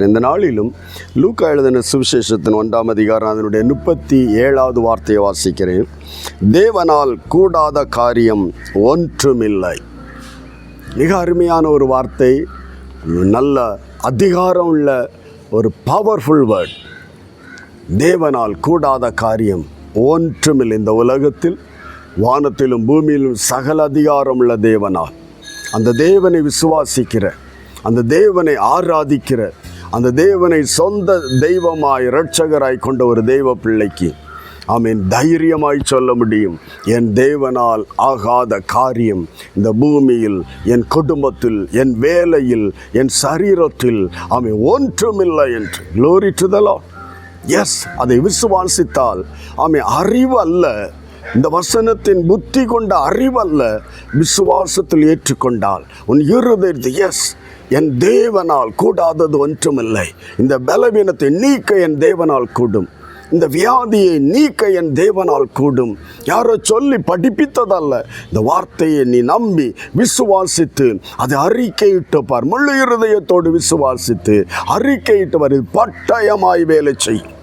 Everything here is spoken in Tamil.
இந்த நாளிலும் லூக்கா எழுதின சுவிசேஷத்தின் 1ஆம் அதிகாரம் அதனுடைய 37வது வார்த்தையை வாசிக்கிறேன். தேவனால் கூடாத காரியம் ஒன்றுமில்லை. மிக அருமையான ஒரு வார்த்தை, நல்ல அதிகாரம் உள்ள ஒரு பவர்ஃபுல் வேர்ட். தேவனால் கூடாத காரியம் ஒன்றுமில்லை. இந்த உலகத்தில் வானத்திலும் பூமியிலும் சகல அதிகாரம் உள்ள தேவனால், அந்த தேவனை விசுவாசிக்கிற, அந்த தேவனை ஆராதிக்கிற, அந்த தேவனை சொந்த தெய்வமாய் இரட்சகராய் கொண்ட ஒரு தெய்வ பிள்ளைக்கு ஆமீன் தைரியமாய் சொல்ல முடியும், என் தேவனால் ஆகாத காரியம் இந்த பூமியில், என் குடும்பத்தில், என் வேலையில், என் சரீரத்தில் ஆமீன் ஒன்றுமில்லை என்று. Glory to the Lord. Yes, அதை விசுவாசித்தால் ஆமீன் அறிவு அல்ல, இந்த வசனத்தின் புத்தி கொண்ட அறிவல்ல, விசுவாசத்தில் ஏற்றுக்கொண்டால் உன் இருதயத்தை, எஸ், என் தேவனால் கூடாதது ஒன்றுமில்லை, இந்த பலவீனத்தை நீக்க என் தேவனால் கூடும், இந்த வியாதியை நீக்க என் தேவனால் கூடும். யாரோ சொல்லி படிப்பித்ததல்ல, இந்த வார்த்தையை நீ நம்பி விசுவாசித்து அதை அறிக்கையிட்டு பார். முழு இருதயத்தோடு விசுவாசித்து அறிக்கையிட்டு வரு, பட்டயமாய் வேலை செய்யும்.